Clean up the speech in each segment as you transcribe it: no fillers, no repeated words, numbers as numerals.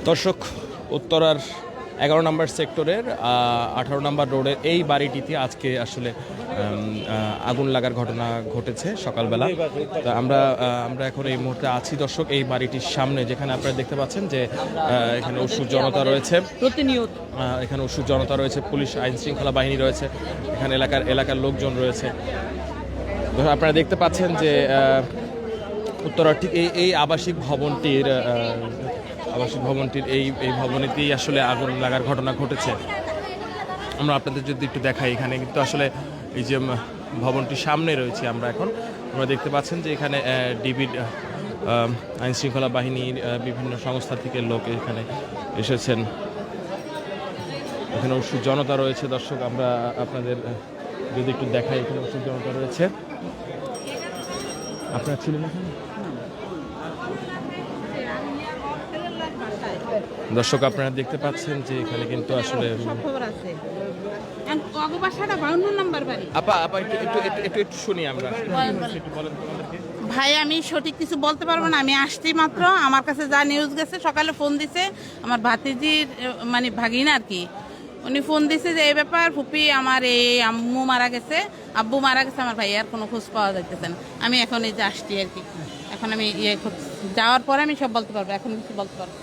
দর্শক, উত্তরার 11 নম্বর সেক্টরের 18 নম্বর রোডের এই বাড়িটিতে আজকে আসলে আগুন লাগার ঘটনা ঘটেছে সকালবেলা। তা আমরা এখন এই মুহূর্তে আছি দর্শক এই বাড়িটির সামনে, যেখানে আপনারা দেখতে পাচ্ছেন যে এখানে উৎসুক জনতা রয়েছে, প্রতিনিয়ত এখানে উৎসুক জনতা রয়েছে, পুলিশ আইন শৃঙ্খলা বাহিনী রয়েছে, এখানে এলাকার লোকজন রয়েছে। আপনারা দেখতে পাচ্ছেন যে উত্তরার ঠিক এই আবাসিক ভবনটির এই ভবনেতেই আসলে আগুন লাগার ঘটনা ঘটেছে। আমরা আপনাদের যদি একটু দেখাই, এখানে কিন্তু আসলে এই যে ভবনটির সামনে রয়েছে আমরা দেখতে পাচ্ছেন যে এখানে ডিবির আইন শৃঙ্খলা বাহিনীর বিভিন্ন সংস্থা থেকে লোক এখানে এসেছেন। এখানে উৎসুক জনতা রয়েছে দর্শক, আমরা আপনাদের যদি একটু দেখাই, এখানে উৎসুক জনতা রয়েছে। আপনারা ছিলেন এখানে দর্শক, আপনারা দেখতে পাচ্ছেন যে এখানে কিন্তু আসলে একটু শুনি আমরা। ভাই, আমি সঠিক কিছু বলতে পারবো না, আমি আসছি মাত্র। আমার কাছে যা নিউজ গেছে, সকালে ফোন দিছে আমার ভাতিজির মানে ভাগিনা আর কি, উনি ফোন দিছে যে এই ব্যাপার ফুপি আমার এই আব্বু মারা গেছে, আমার ভাই আর কোনো খোঁজ পাওয়া যাইতেছে না। আমি এখন এই যে আসছি আর কি, এখন আমি যাওয়ার পরে আমি সব বলতে পারবো, এখন কিছু বলতে পারবো।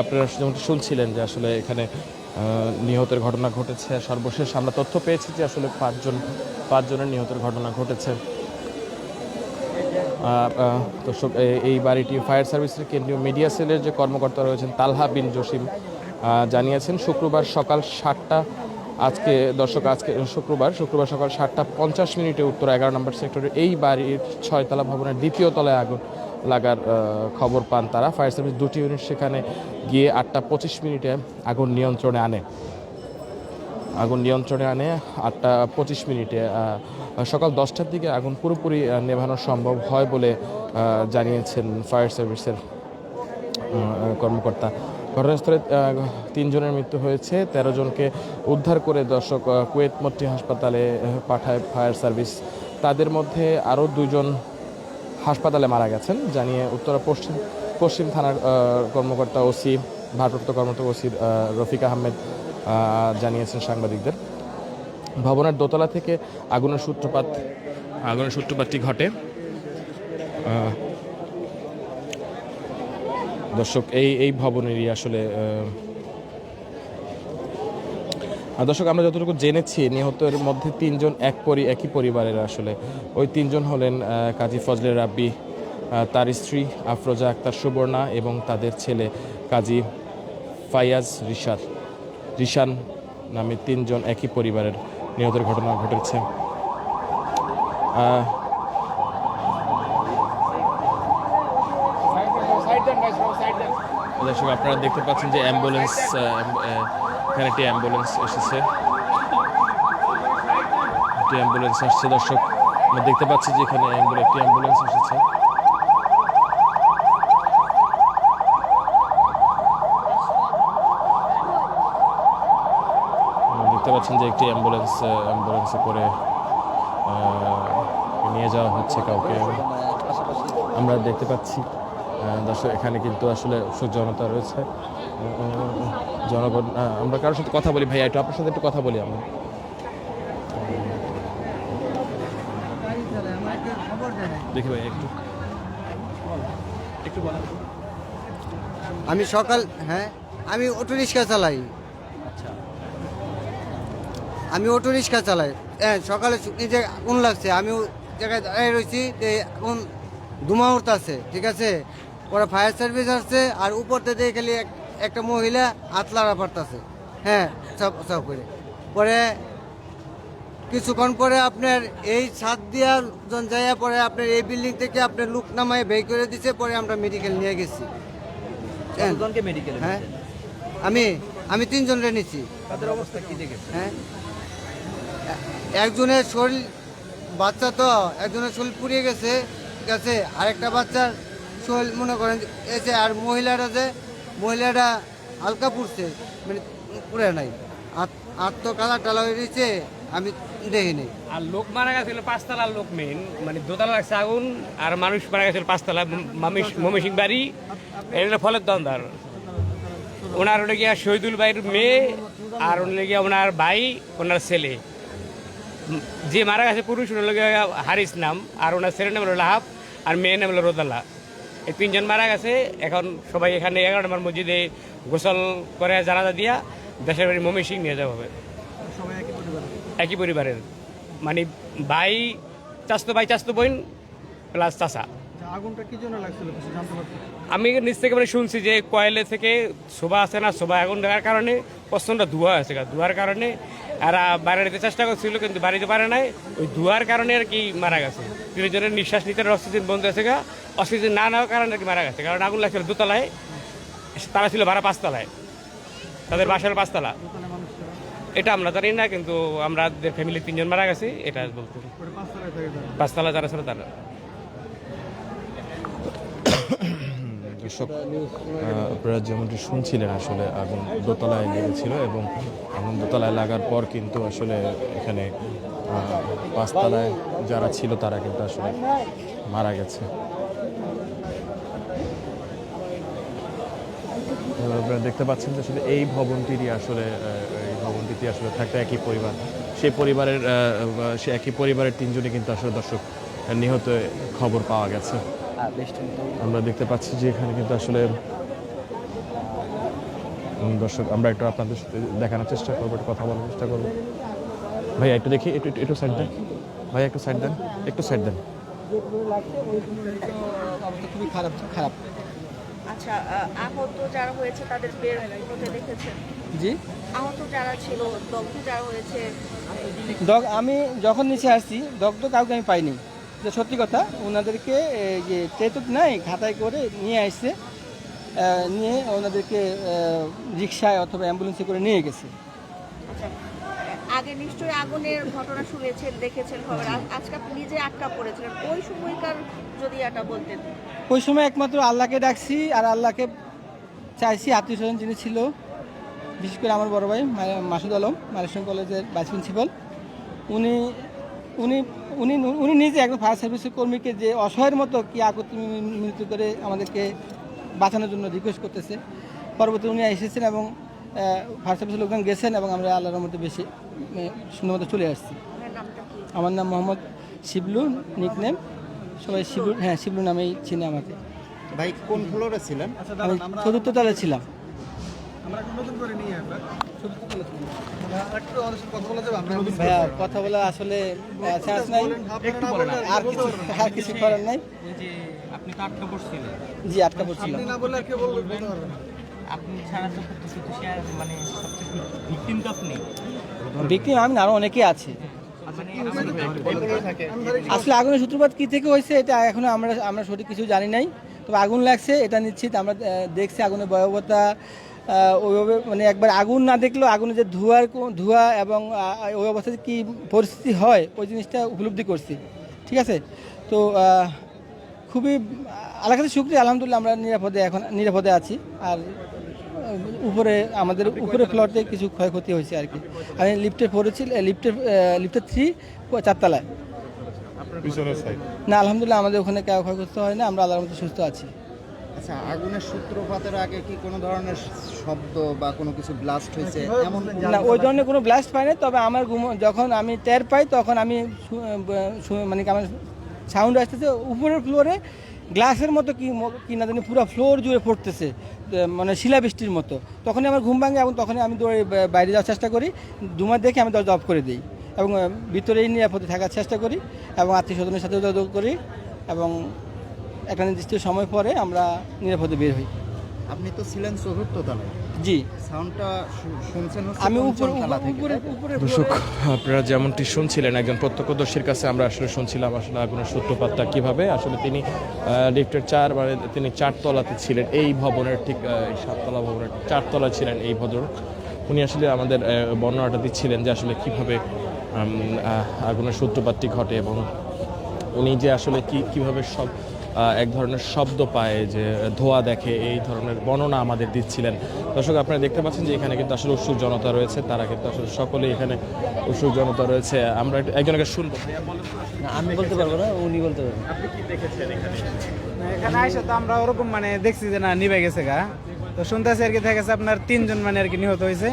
আপনারা যেমন শুনছিলেন যে আসলে এখানে নিহতের ঘটনা ঘটেছে। সর্বশেষ আমরা তথ্য পেয়েছি যে আসলে পাঁচজনের নিহতের ঘটনা ঘটেছে। দর্শক, এই বাড়িটি ফায়ার সার্ভিসের কেন্দ্রীয় মিডিয়া সেলের যে কর্মকর্তা রয়েছেন তালহা বিন জসিম জানিয়েছেন শুক্রবার সকাল 7টা শুক্রবার সকাল 7:50 উত্তর 11 নম্বর সেক্টরের এই বাড়ির 6তলা ভবনের 2য় তলায় আগুন লাগার খবর পান তারা। ফায়ার সার্ভিস 2টি ইউনিট সেখানে গিয়ে 8:25 আগুন নিয়ন্ত্রণে আনে। 8:25 সকাল 10টার দিকে আগুন পুরোপুরি নেভানো সম্ভব হয় বলে জানিয়েছেন ফায়ার সার্ভিসের কর্মকর্তা। ঘটনাস্থলে 3 জনের মৃত্যু হয়েছে, 13 জনকে উদ্ধার করে দর্শক কুয়েত মট্টি হাসপাতালে পাঠায় ফায়ার সার্ভিস। তাদের মধ্যে আরও 2 জন হাসপাতালে মারা গেছেন জানিয়ে উত্তরা পশ্চিম থানার ভারপ্রাপ্ত কর্মকর্তা ওসি রফিক আহমেদ জানিয়েছেন সাংবাদিকদের। ভবনের দোতলা থেকে আগুনের সূত্রপাতটি ঘটে। দর্শক, এই ভবনেরই আসলে দর্শক, আমরা যতটুকু জেনেছি নিহতের মধ্যে 3 জন একই পরিবারের। আসলে ওই 3 জন হলেন কাজী ফজলে রাব্বি, তার স্ত্রী আফরোজা আক্তার সুবর্ণা এবং তাদের ছেলে কাজী ফায়াজ রিশান নামে 3 জন একই পরিবারের নিহতের ঘটনা ঘটেছে। দর্শক, আপনারা দেখতে পাচ্ছেন যে এখানে একটি অ্যাম্বুলেন্স এসেছে, আসছে। দর্শক, আমরা দেখতে পাচ্ছি যে এখানে একটি অ্যাম্বুলেন্স এসেছে। দেখতে পাচ্ছেন যে একটি অ্যাম্বুলেন্সে করে নিয়ে যাওয়া হচ্ছে কাউকে, আমরা দেখতে পাচ্ছি। দর্শক, এখানে কিন্তু আসলে উৎসুক জনতা রয়েছে, জনগণ। আমরা কারোর সাথে কথা বলি, ভাইয়া একটু আপনার সাথে একটু কথা বলি আমরা। দেখি ভাই একটু বলেন। আমি অটো রিক্সা চালাই। সকালে যে আগুন লাগছে, আমি জায়গায় দাঁড়িয়ে রয়েছি, আগুন ধুমা উঠতেছে, ঠিক আছে। পরে ফায়ার সার্ভিস আসছে, আর উপর থেকে খালি একটা মহিলা আতলারা পারতেছে, সব করে। পরে কিছুক্ষণ পরে আপনার এই ছাদ দিয়া যাইয়া পরে আপনার এই বিল্ডিং থেকে আপনার লুক নামায় বের করে দিচ্ছে। পরে আমরা মেডিকেল নিয়ে গেছি। আমি 3 জনরে নিচ্ছি। তাদের অবস্থা কি দেখে? একজনের শরীর, বাচ্চা তো একজনের শরীর পুড়িয়ে গেছে, ঠিক আছে। আরেকটা বাচ্চার শরীর মনে করেন এসে, আর মহিলাটা হালকা পুড়ছে, মানে পুড়ে নাই, আর তো কালা টালা হয়ে গেছে, আমি দেখিনি। আর লোক মারা গেছিল 5 তলার লোক, মেন মানে দোতলা লাগছে আগুন, আর মানুষ মারা গেছিল 5 তলা, মমিসিং বাড়ি, এটা ফলের দন্দার। ওনার হলে গিয়া শহীদুল ভাইয়ের মেয়ে আর হলে গিয়া ওনার ভাই ওনার ছেলে। যে মারা গেছে পুরুষ হলো গিয়া হারিস নাম, আর ওনার ছেলের নাম হলো লাহাব, আর মেয়ের নাম হলো রোদাল্লা। এই 3 জন মারা গেছে। এখন সবাই এখানে 11 নম্বর মসজিদে গোসল করে জানাজা দিয়া দেশের বাড়ি ময়মনসিংহ নিয়ে যাওয়া হবে। একই পরিবারের, মানে ভাই, চাচতো ভাই, চাচতো বোন প্লাস চাচা। আগুনটা কি জন্য লাগছিল কিছু জানতে পারছেন? আমি নিচ থেকে মানে শুনছি যে কয়েলে থেকে শোভা আছে না, শোভা আগুন দেওয়ার কারণে প্রচণ্ড ধোঁয়া আছে, ধোঁয়ার কারণে এরা বাইরে নিতে চেষ্টা করছিল কিন্তু বাড়িতে পারে নাই। ওই ধোঁয়ার কারণে আর কি মারা গেছে। 3 জনের নিঃশ্বাস নিতে অক্সিজেন বন্ধ আছে, অক্সিজেন না নেওয়ার কারণে আর কি মারা গেছে। কারণ আগুন লাগছিল 2 তলায়, তারা ছিল ভাড়া 5 তলায়, তাদের বাসার 5 তলা। এটা আমরা জানি না, কিন্তু আমাদের ফ্যামিলি 3 জন মারা গেছে এটা বলতে। 5 তলা যারা ছিল তারা। দর্শক, আপনারা যেমনটি শুনছিলেন আসলে আগুন দোতলায় লেগেছিল এবং আগুন দোতলায় লাগার পর কিন্তু আসলে এখানে 5 তলায় যারা ছিল তারা কিন্তু আসলে মারা গেছে। আপনারা দেখতে পাচ্ছেন যে আসলে এই ভবনটিতে আসলে থাকতে একই পরিবার, সেই একই পরিবারের 3 জনই কিন্তু আসলে দর্শক নিহত খবর পাওয়া গেছে। আমরা দেখতে পাচ্ছি যে এখানে কিন্তু আসলে দর্শক, আমরা একটু আপনাদের সাথে দেখানোর চেষ্টা করবো, একটু কথা বলার চেষ্টা করবো। ভাই একটু দেখি, একটু সাইড দেন ভাই, একটু সাইড দেন, একটু সাইড দেন। খুবই খারাপ। আচ্ছা, আহত যারা হয়েছে তাদের বের হতে দেখেছেন? জি, আহত যারা ছিল, দগ্ধ যারা হয়েছে, আমি যখন নিচে আসছি দগ্ধ কাউকে আমি পাইনি। যে সত্যি কথা, ওনাদেরকে যে ট্রেতুক নাই খাতায় করে নিয়ে আসছে, নিয়ে ওনাদেরকে রিক্সায় অথবা অ্যাম্বুলেন্সে করে নিয়ে গেছে। আচ্ছা, আগে নিশ্চয়ই আগুনের ঘটনা শুনেছেন, দেখেছেন খবর। আজকে আপনি নিজে আটকা পড়েছিলেন, ওই সময়কার যদি এটা বলতেন। ওই সময় একমাত্র আল্লাহকে ডাকছি আর আল্লাহকে চাইছি। আত্মীয় স্বজন যিনি ছিল, বিশেষ করে আমার বড় ভাই মাসুদ আলম, মালয়েশিয়ান কলেজের ভাইস প্রিন্সিপাল, উনি উনি উনি উনি নিজে একজন ফায়ার সার্ভিসের কর্মীকে যে অসহায়ের মতো কি আকুতি মিনতি করে আমাদেরকে বাঁচানোর জন্য রিকোয়েস্ট করতেছে। পরবর্তী উনি এসেছেন এবং ফায়ার সার্ভিসের লোকজন গেছেন এবং আমরা আল্লাহর মধ্যে বেশি সুন্দর মতো চলে আসছি। আপনার নামটা কি? আমার নাম মোহাম্মদ শিবলু, নিকনেম সবাই শিবলু, হ্যাঁ শিবলু নামেই চিনে আমাকে। ভাই কোন ফ্লোরে ছিলেন? আমি 4র্থ তলায় ছিলাম। ভাইয়া কথা বলা আসলে চান্স নাই, আর কিছু করার নাই। আপনি তো আটকা পড়ছিলেন। জি, আটকা পড়ছিলাম। আপনি ছাড়া তো মানে সবচেয়ে ভিকটিম তো আপনি। বিক্রি আমি না, আরো অনেকেই আছে। আসলে আগুনের সূত্রপাত কি থেকে হয়েছে এটা এখনো আমরা সঠিক কিছু জানি নাই, তবে আগুন লাগছে এটা নিশ্চিত। আমরা দেখছি আগুনের ভয়াবহতা ওইভাবে, মানে একবার আগুন না দেখলেও আগুনের যে ধোঁয়া এবং ওই অবস্থায় কি পরিস্থিতি হয় ওই জিনিসটা উপলব্ধি করছি। ঠিক আছে, তো খুবই আল্লাহর কাছে শুকরিয়া, আলহামদুলিল্লাহ আমরা নিরাপদে আছি। আর আমাদের উপরে ফ্লোরতে কিছু ক্ষয়ক্ষতি হয়েছে আর কি। আমি লিফটে পড়েছি, লিফটের 3 4 তলায়। না, আলহামদুলিল্লাহ আমাদের ওখানে কেউ ক্ষয়ক্ষতি হয় না, আমরা আল্লাহর মধ্যে সুস্থ আছি। আচ্ছা, আগুনের সূত্রপাতের আগে কি কোনো ধরনের শব্দ বা কোনো কিছু ব্লাস্ট হয়েছে এমন? না, ওই ধরনের কোনো ব্লাস্ট পাই না, তবে আমার যখন আমি টের পাই তখন আমি মানে আমার সাউন্ড আসতেছে উপরের ফ্লোরে গ্লাসের মতো কি না জানি পুরো ফ্লোর জুড়ে পড়তেছে, মানে শিলাবৃষ্টির মতো। তখনই আমার ঘুম ভাঙে এবং তখনই আমি দৌড়ে বাইরে যাওয়ার চেষ্টা করি। ধুমা দেখে আমি দরজা অফ করে দিই এবং ভিতরেই নিরাপদে থাকার চেষ্টা করি এবং আত্মীয় স্বজনের সাথে যোগাযোগ করি এবং একটা নির্দিষ্ট সময় পরে আমরা নিরাপদে বের হই। আপনি তো ছিলেন 4র্থ তলায়। জি, সাউন্ডটা শুনছেন আমি উপরে। দর্শক, আপনারা যেমনটি শুনছিলেন একজন প্রত্যক্ষদর্শীর কাছে, আমরা আসলে শুনছিলাম আসলে আগুনের সূত্রপাতটা কিভাবে। আসলে তিনি লিফটের 4 মানে তিনি 4 তলাতে ছিলেন, এই ভবনের ঠিক 7 তলা ভবনের 4 তলায় ছিলেন এই ভদ্রলোক। উনি আসলে আমাদের বর্ণনাটা দিচ্ছিলেন যে আসলে কিভাবে আগুনের সূত্রপাতটি ঘটে এবং উনি যে আসলে কিভাবে সব এক ধরনের শব্দ পায়, যে ধোঁয়া দেখে, এই ধরনের বর্ণনা আমাদের দিচ্ছিলেন। দর্শক, আপনারা দেখতে পাচ্ছেন যে এখানে কিন্তু আসলে উৎসুক জনতা রয়েছে, তারা কিন্তু আসলে সকলেই এখানে উৎসুক জনতা রয়েছে। আমরা একজনকে শুনবো। আমি বলতে পারবো না, উনি বলতে পারবেন। এখানে আইসা তো আমরা ওরকম মানে দেখছি যে না নিভে গেছে গা, তো শুনতেছি আর কি দেখা গেছে আপনার 3 জন মানে আর কি নিহত হয়েছে,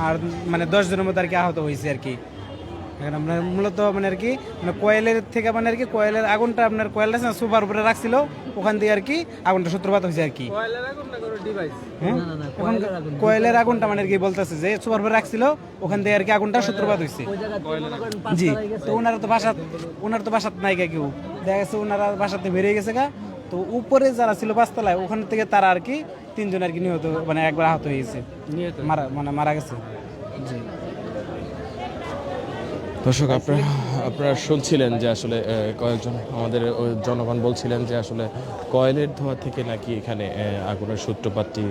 আর মানে 10 জনের মতো আর কি আহত হয়েছে আর কি। এখন আপনার মূলত মানে আর কি মানে কয়েলের থেকে মানে আর কি কয়েলের আগুনটা আপনার কয়েলটা আছে না সোফার উপরে রাখছিল, ওখান দিয়ে আর কি আগুনটা সূত্রপাত হয়েছে আর কি। হ্যাঁ? এখন কয়েলের আগুনটা মানে আর কি বলতেছে যে সোফার উপরে রাখছিল, ওখান দিয়ে আর কি আগুনটা সূত্রপাত হয়েছে। জি, তো ওনারা তো বাসাত নাই গা কেউ, দেখা গেছে ওনারা বাসাতে বেরিয়ে গেছে গা। তো উপরে যারা ছিল 5 তলায়, ওখান থেকে তারা আর কি 3 জন আর কি নিহত মানে একবার আহত হয়েছে, মারা গেছে। জি। দর্শক, আপনারা শুনছিলেন যে আসলে কয়েকজন আমাদের জনগণ বলছিলেন যে আসলে কয়েলের ধোঁয়া থেকে নাকি এখানে আগুনের সূত্রপাতটি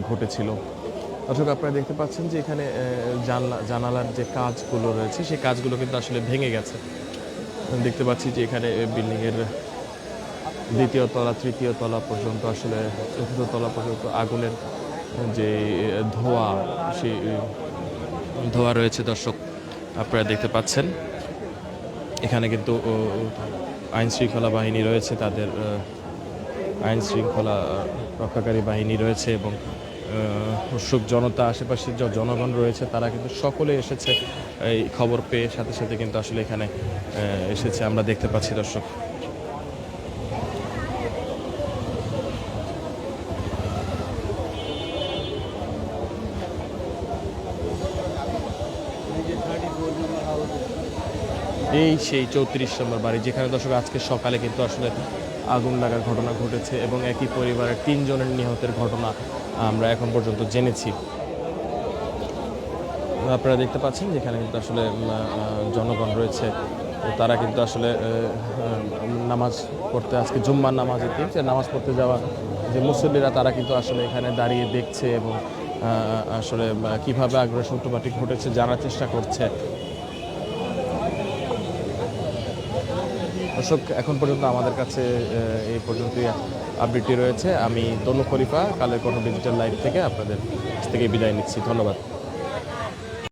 ঘটেছিল। দর্শক, আপনারা দেখতে পাচ্ছেন যে এখানে জানালার যে কাজগুলো রয়েছে সেই কাজগুলো কিন্তু আসলে ভেঙে গেছে। দেখতে পাচ্ছি যে এখানে বিল্ডিংয়ের 2য় তলা 3য় তলা পর্যন্ত আসলে 4th তলা পর্যন্ত আগুনের যে ধোঁয়া, সেই ধোঁয়া রয়েছে। দর্শক, আপনারা দেখতে পাচ্ছেন এখানে কিন্তু আইন শৃঙ্খলা বাহিনী রয়েছে, তাদের আইন শৃঙ্খলা রক্ষাকারী বাহিনী রয়েছে এবং উৎসুক জনতা, আশেপাশের যে জনগণ রয়েছে তারা কিন্তু সকলে এসেছে এই খবর পেয়ে, সাথে সাথে কিন্তু আসলে এখানে এসেছে আমরা দেখতে পাচ্ছি। দর্শক, এই সেই 34 নম্বর বাড়ি, যেখানে দর্শক আজকে সকালে কিন্তু আসলে আগুন লাগার ঘটনা ঘটেছে এবং একই পরিবারের 3 জনের নিহতের ঘটনা আমরা এখন পর্যন্ত জেনেছি। আপনারা দেখতে পাচ্ছেন যেখানে কিন্তু আসলে জনগণ রয়েছে, তারা কিন্তু আসলে নামাজ পড়তে, আজকে জুম্মার নামাজের দিন, যে নামাজ পড়তে যাওয়া যে মুসল্লিরা, তারা কিন্তু আসলে এখানে দাঁড়িয়ে দেখছে এবং আসলে কিভাবে আগুনের সূত্রপাতটি ঘটেছে জানার চেষ্টা করছে। দর্শক, এখন পর্যন্ত আমাদের কাছে এই পর্যন্তই আপডেটটি রয়েছে। আমি তনু খলিফা, কালের কণ্ঠ ডিজিটাল লাইভ থেকে আপনাদের কাছ থেকে বিদায় নিচ্ছি। ধন্যবাদ।